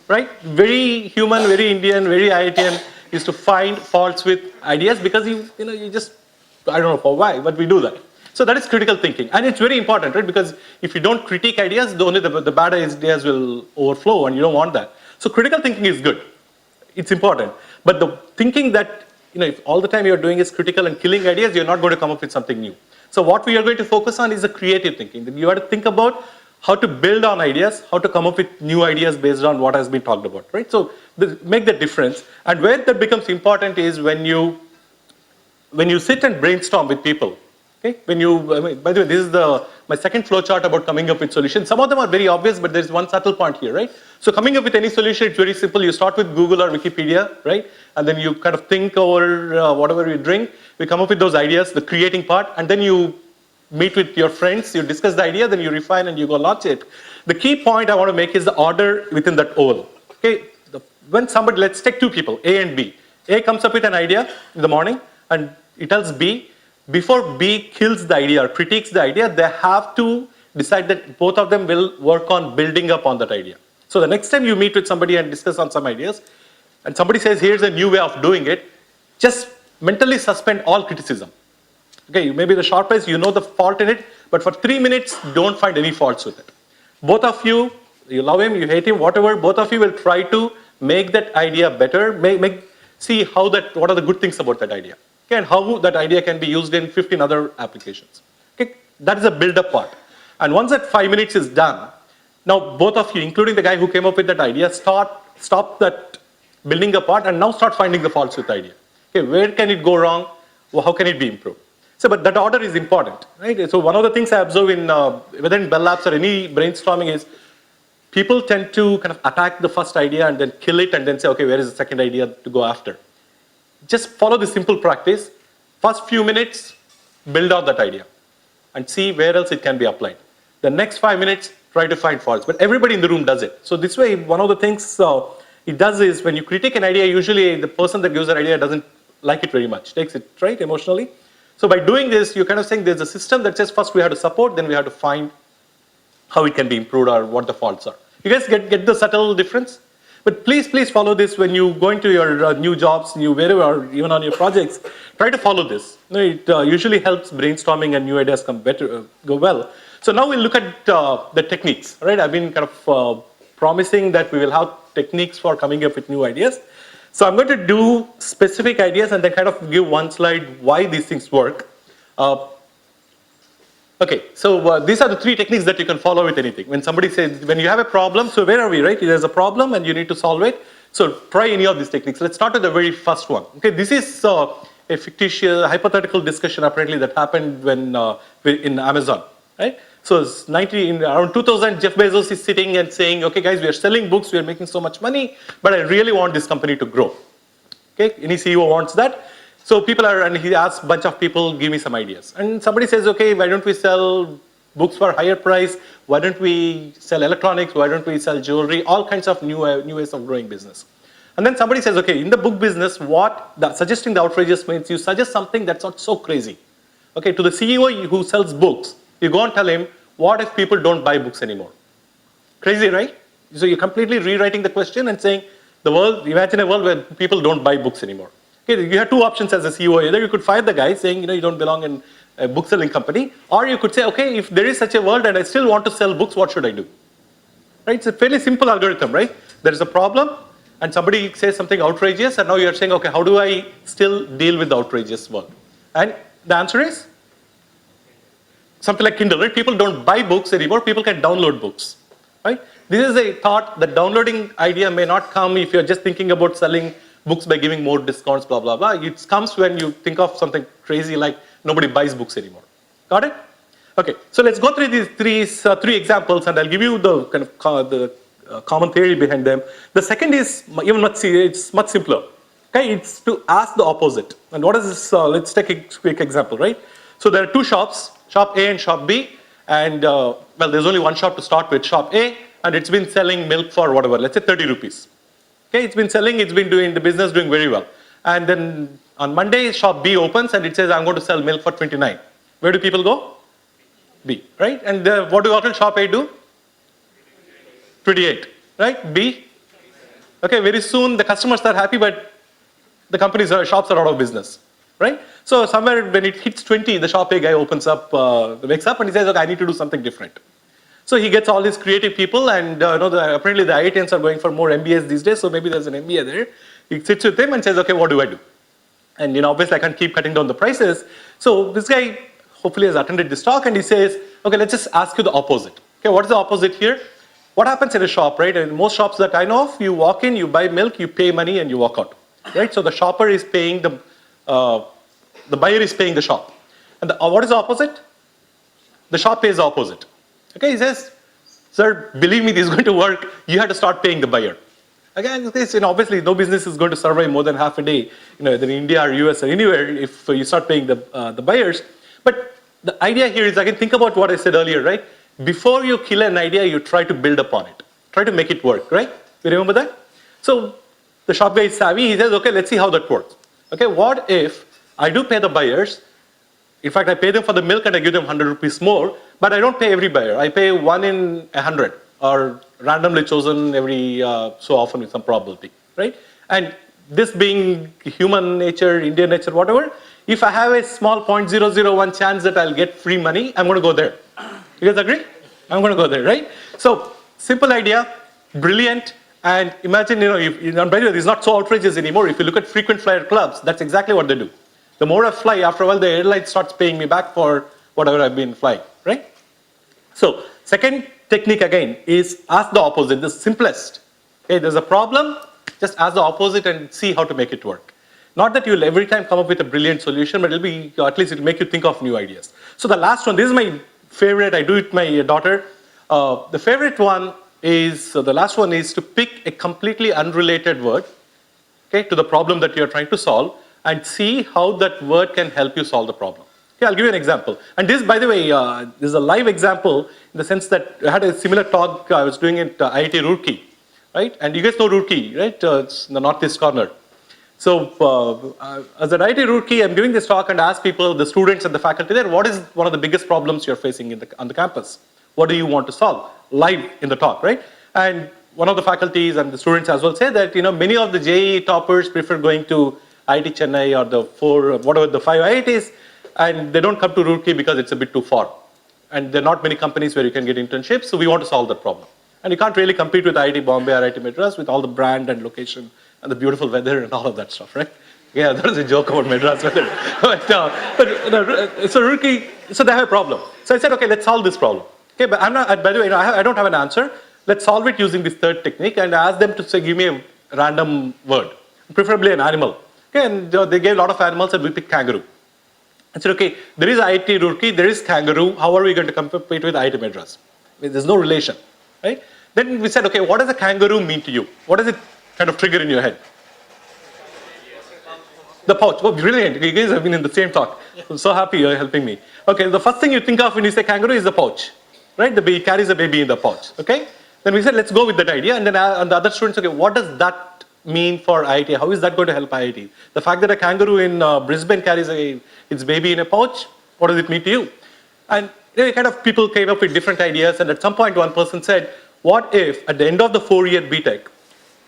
right? Very human, very Indian, very IITian is to find faults with ideas because you just, I don't know for why, but we do that. So that is critical thinking, and it's very important, right? Because if you don't critique ideas, only the bad ideas will overflow, and you don't want that. So critical thinking is good. It's important. But the thinking that, if all the time you're doing is critical and killing ideas, you're not going to come up with something new. So what we are going to focus on is the creative thinking. You have to think about how to build on ideas, how to come up with new ideas based on what has been talked about, right? So make the difference. And where that becomes important is when you sit and brainstorm with people. Okay? By the way, this is my second flow chart about coming up with solutions. Some of them are very obvious, but there's one subtle point here, right? So coming up with any solution, it's very simple. You start with Google or Wikipedia, right? And then you kind of think over whatever you drink. We come up with those ideas, the creating part, and then you meet with your friends, you discuss the idea, then you refine and you go launch it. The key point I want to make is the order within that oval. Okay? When somebody, let's take two people, A and B. A comes up with an idea in the morning, and it tells B, before B kills the idea or critiques the idea, they have to decide that both of them will work on building up on that idea. So the next time you meet with somebody and discuss on some ideas, and somebody says, here's a new way of doing it, just mentally suspend all criticism. Okay, you may be the sharp eyes, you know the fault in it, but for 3 minutes, don't find any faults with it. Both of you love him, you hate him, whatever, both of you will try to make that idea better, see what are the good things about that idea. Okay, and how that idea can be used in 15 other applications. Okay, that is a build-up part. And once that 5 minutes is done, now both of you, including the guy who came up with that idea, stop that building up part and now start finding the faults with the idea. Okay, where can it go wrong? Well, how can it be improved? So, but that order is important, right? So one of the things I observe in whether in Bell Labs or any brainstorming is people tend to kind of attack the first idea and then kill it and then say, okay, where is the second idea to go after? Just follow this simple practice. First few minutes, build out that idea and see where else it can be applied. The next 5 minutes, try to find faults. But everybody in the room does it. So this way, one of the things it does is when you critique an idea, usually the person that gives that idea doesn't like it very much, takes it, right, emotionally. So by doing this, you're kind of saying there's a system that says first we have to support, then we have to find how it can be improved or what the faults are. You guys get the subtle difference? But please follow this when you go into your new jobs, wherever, or even on your projects. Try to follow this. It usually helps brainstorming and new ideas go well. So now we'll look at the techniques, right? I've been kind of promising that we will have techniques for coming up with new ideas. So I'm going to do specific ideas and then kind of give one slide why these things work. Okay, so these are the 3 techniques that you can follow with anything. When somebody says, when you have a problem, so where are we, right? There's a problem and you need to solve it. So try any of these techniques. Let's start with the very first one. Okay, this is a fictitious, hypothetical discussion apparently that happened when in Amazon, right? So it's around 2000, Jeff Bezos is sitting and saying, okay guys, we are selling books, we are making so much money, but I really want this company to grow. Okay, any CEO wants that. So and he asks a bunch of people, give me some ideas. And somebody says, okay, why don't we sell books for higher price? Why don't we sell electronics? Why don't we sell jewelry? All kinds of new ways of growing business. And then somebody says, okay, in the book business, suggesting the outrageous means you suggest something that's not so crazy. Okay, to the CEO who sells books, you go and tell him, what if people don't buy books anymore? Crazy, right? So you're completely rewriting the question and saying, imagine a world where people don't buy books anymore. Okay, you have 2 options as a CEO. Either you could fire the guy saying, you don't belong in a book selling company, or you could say, okay, if there is such a world and I still want to sell books, what should I do? Right? It's a fairly simple algorithm, right? There is a problem and somebody says something outrageous and now you're saying, okay, how do I still deal with the outrageous world? And the answer is something like Kindle, right? People don't buy books anymore, people can download books, right? This is a thought, the downloading idea may not come if you're just thinking about selling books by giving more discounts, blah, blah, blah. It comes when you think of something crazy like nobody buys books anymore. Got it? Okay, so let's go through these 3 examples and I'll give you the kind of common theory behind them. The second is it's much simpler. Okay, it's to ask the opposite. And what is this? Let's take a quick example, right? So there are 2 shops, shop A and shop B. And there's only one shop to start with, shop A, and it's been selling milk for whatever, let's say 30 rupees. Okay, it's been doing the business doing very well. And then on Monday, shop B opens and it says, I'm going to sell milk for 29. Where do people go? B, right? And what do shop A do? 28, right? B? Okay, very soon the customers are happy, but the companies or shops are out of business, right? So somewhere when it hits 20, the shop A guy opens up, wakes up and he says, okay, I need to do something different. So he gets all these creative people, and apparently the IITians are going for more MBAs these days, so maybe there's an MBA there. He sits with him and says, okay, what do I do? And obviously I can't keep cutting down the prices. So this guy hopefully has attended this talk, and he says, okay, let's just ask you the opposite. Okay, what is the opposite here? What happens in a shop, right? In most shops that I know of, you walk in, you buy milk, you pay money, and you walk out, right? So the shopper is paying the buyer is paying the shop. And what is the opposite? The shop pays the opposite. Okay, he says, sir, believe me, this is going to work. You have to start paying the buyer. Again, this, obviously no business is going to survive more than half a day, either in India or US or anywhere if you start paying the buyers. But the idea here is, again, think about what I said earlier, right? Before you kill an idea, you try to build upon it. Try to make it work, right? You remember that? So the shop guy is savvy. He says, okay, let's see how that works. Okay, what if I do pay the buyers? In fact, I pay them for the milk and I give them 100 rupees more, but I don't pay every buyer. I pay 1 in 100, or randomly chosen every so often with some probability, right? And this being human nature, Indian nature, whatever, if I have a small 0.001 chance that I'll get free money, I'm going to go there. You guys agree? I'm going to go there, right? So simple idea, brilliant, and imagine, by the way, this is not so outrageous anymore. If you look at frequent flyer clubs, that's exactly what they do. The more I fly, after a while, the airline starts paying me back for whatever I've been flying, right? So second technique again is ask the opposite, the simplest. Okay, there's a problem, just ask the opposite and see how to make it work. Not that you'll every time come up with a brilliant solution, but at least it'll make you think of new ideas. So the last one, this is my favorite, I do it with my daughter. The favorite one is, the last one is to pick a completely unrelated word, okay, to the problem that you're trying to solve, and see how that word can help you solve the problem. Okay, I'll give you an example. And this, by the way, this is a live example in the sense that I had a similar talk I was doing at IIT Roorkee, right? And you guys know Roorkee, right? It's in the northeast corner. So as at IIT Roorkee, I'm giving this talk and ask people, the students and the faculty there, what is one of the biggest problems you're facing on the campus? What do you want to solve? Live in the talk, right? And one of the faculties and the students as well say that, many of the JEE toppers prefer going to IIT Chennai or the 5 IITs, and they don't come to Roorkee because it's a bit too far. And there are not many companies where you can get internships, so we want to solve that problem. And you can't really compete with IIT Bombay or IIT Madras with all the brand and location and the beautiful weather and all of that stuff, right? Yeah, that was a joke about Madras weather. So Roorkee, so they have a problem. So I said, okay, let's solve this problem. Okay, but I'm not, by the way, I don't have an answer. Let's solve it using this third technique and ask them to say, give me a random word, preferably an animal. Okay, and they gave a lot of animals and we picked kangaroo. I said, okay, there is IIT Roorkee, there is kangaroo, how are we going to compete with IIT Madras? There's no relation, right? Then we said, okay, what does a kangaroo mean to you? What does it kind of trigger in your head? The pouch. Oh, brilliant. You guys have been in the same talk. I'm so happy you're helping me. Okay, the first thing you think of when you say kangaroo is the pouch, right? The baby carries a baby in the pouch, okay? Then we said, let's go with that idea. And then and the other students, okay, what does that mean for IIT? How is that going to help IIT? The fact that a kangaroo in Brisbane carries its baby in a pouch, what does it mean to you? And kind of people came up with different ideas. And at some point, one person said, what if at the end of the 4-year BTech,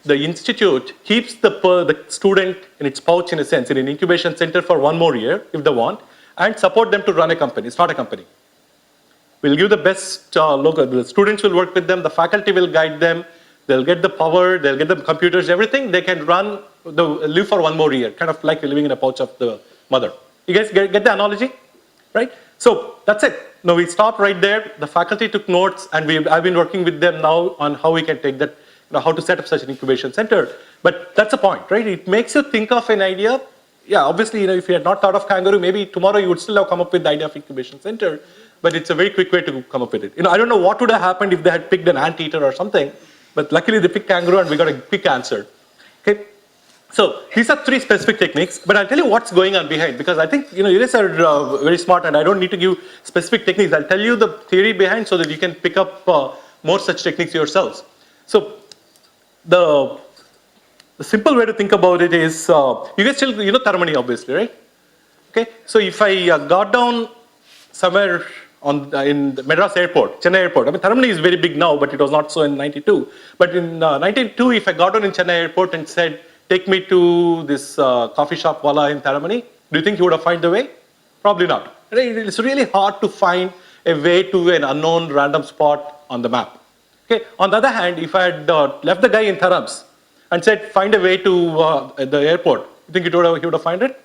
the institute keeps the student in its pouch, in a sense, in an incubation center for 1 more year, if they want, and support them to run a company. It's not a company. We'll give the best logo. The students will work with them. The faculty will guide them. They'll get the power. They'll get the computers, everything. They can live for 1 more year, kind of like living in a pouch of the mother. You guys get the analogy? Right? So that's it. Now we stopped right there. The faculty took notes, and I've been working with them now on how we can take that, how to set up such an incubation center. But that's the point, right? It makes you think of an idea. Yeah, obviously, if you had not thought of kangaroo, maybe tomorrow you would still have come up with the idea of incubation center. But it's a very quick way to come up with it. I don't know what would have happened if they had picked an anteater or something. But luckily, they picked kangaroo, and we got a quick answer. Okay. So these are 3 specific techniques. But I'll tell you what's going on behind, because I think you guys are very smart, and I don't need to give specific techniques. I'll tell you the theory behind so that you can pick up more such techniques yourselves. So the simple way to think about it is, you guys still, Tharmani, obviously, right? Okay, so if I got down somewhere in the Madras airport, Chennai airport. I mean, Tharamani is very big now, but it was not so in 92. But in 92, if I got on in Chennai airport and said, take me to this coffee shop wala in Tharamani, do you think he would have found the way? Probably not. Right? It's really hard to find a way to an unknown random spot on the map. Okay. On the other hand, if I had left the guy in Tharams and said, find a way to the airport, you think he would have found it?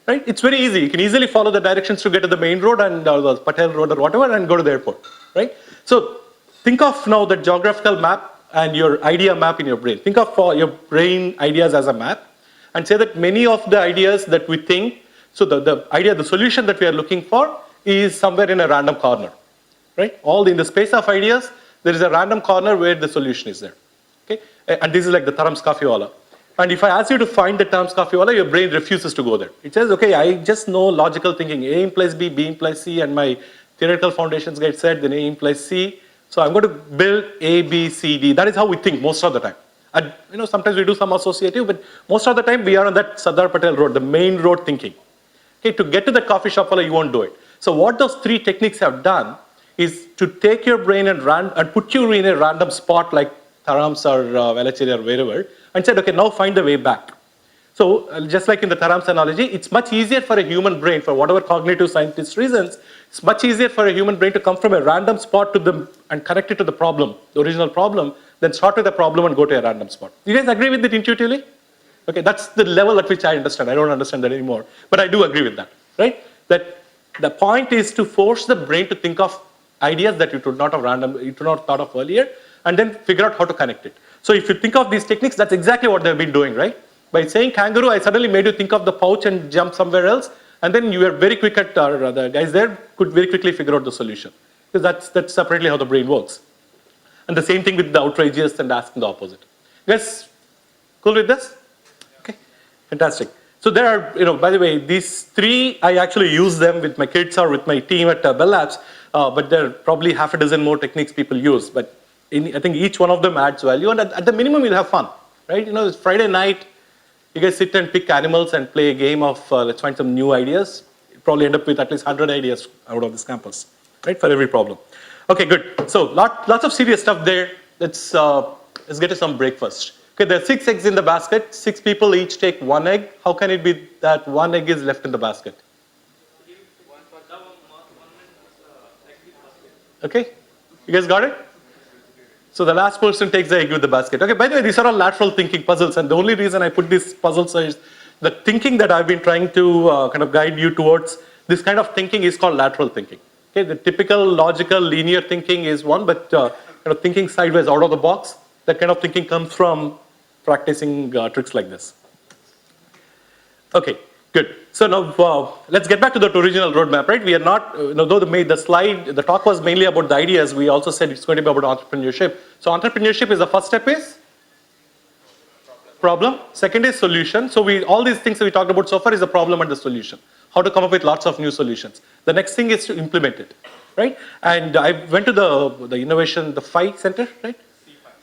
Right? It's very easy. You can easily follow the directions to get to the main road and the Patel road or whatever and go to the airport. Right? So think of now the geographical map and your idea map in your brain. Think of your brain ideas as a map and say that many of the ideas that we think, so the solution that we are looking for is somewhere in a random corner. Right? In the space of ideas, there is a random corner where the solution is there. Okay? And this is like the Tharams Coffee Wala. And if I ask you to find the terms coffee wala, your brain refuses to go there. It says, okay, I just know logical thinking. A implies B, B implies C, and my theoretical foundations get set, then A implies C. So I'm going to build A, B, C, D. That is how we think most of the time. And sometimes we do some associative, but most of the time we are on that Sardar Patel road, the main road thinking. Okay, to get to the coffee shop wala, you won't do it. So what those three techniques have done is to take your brain and put you in a random spot like Tharams or Velacheri or wherever, and said, okay, now find the way back. So just like in the Tharams analogy, it's much easier for a human brain, for whatever cognitive scientist reasons, it's much easier for a human brain to come from a random spot and connect it to the problem, the original problem, than start with the problem and go to a random spot. You guys agree with it intuitively? Okay, that's the level at which I understand. I don't understand that anymore, but I do agree with that, right? That the point is to force the brain to think of ideas that you would not have thought of earlier, and then figure out how to connect it. So if you think of these techniques, that's exactly what they've been doing, right? By saying kangaroo, I suddenly made you think of the pouch and jump somewhere else, and then you were very quick the guys there could very quickly figure out the solution. Because that's separately how the brain works. And the same thing with the outrageous and asking the opposite. You guys cool with this? Okay, fantastic. So there are, by the way, these three, I actually use them with my kids or with my team at Bell Labs, but there are probably half a dozen more techniques people use. But I think each one of them adds value, and at the minimum, you'll have fun, right? It's Friday night, you guys sit and pick animals and play a game of let's find some new ideas. You'll probably end up with at least 100 ideas out of this campus, right, for every problem. Okay, good. So lots of serious stuff there. Let's get to some breakfast. Okay, there are 6 eggs in the basket. 6 people each take 1 egg. How can it be that 1 egg is left in the basket? Okay, you guys got it? So the last person takes the egg with the basket. Okay, by the way, these are all lateral thinking puzzles, and the only reason I put these puzzles is the thinking that I've been trying to kind of guide you towards. This kind of thinking is called lateral thinking. Okay, the typical logical linear thinking is one, but kind of thinking sideways out of the box, that kind of thinking comes from practicing tricks like this. Okay, good. So now let's get back to that original roadmap, right? We are not, though the talk was mainly about the ideas, we also said it's going to be about entrepreneurship. So entrepreneurship is the first step is problem. Second is solution. So all these things that we talked about so far is the problem and the solution. How to come up with lots of new solutions. The next thing is to implement it, right? And I went to the innovation, the FI center, right?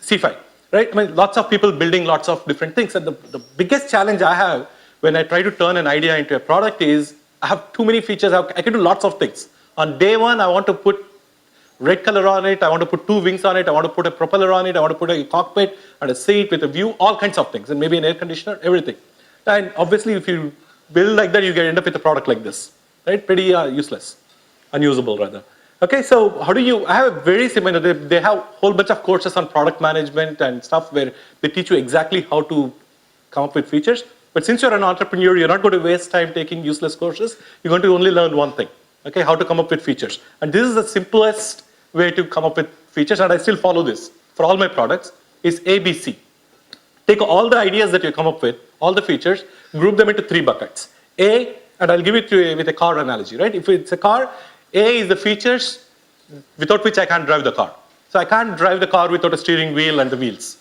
C5, right? I mean, lots of people building lots of different things. And the biggest challenge I have when I try to turn an idea into a product is I have too many features. I can do lots of things. On day one, I want to put red color on it. I want to put 2 wings on it. I want to put a propeller on it. I want to put a cockpit and a seat with a view, all kinds of things. And maybe an air conditioner, everything. And obviously, if you build like that, you can end up with a product like this, right? Pretty useless, unusable rather. Okay, so how do you, I have a very similar, they have a whole bunch of courses on product management and stuff where they teach you exactly how to come up with features. But since you're an entrepreneur, you're not going to waste time taking useless courses. You're going to only learn one thing, okay, how to come up with features. And this is the simplest way to come up with features, and I still follow this for all my products, is ABC. Take all the ideas that you come up with, all the features, group them into 3 buckets. A, and I'll give it to you with a car analogy, right? If it's a car, A is the features without which I can't drive the car. So I can't drive the car without a steering wheel and the wheels.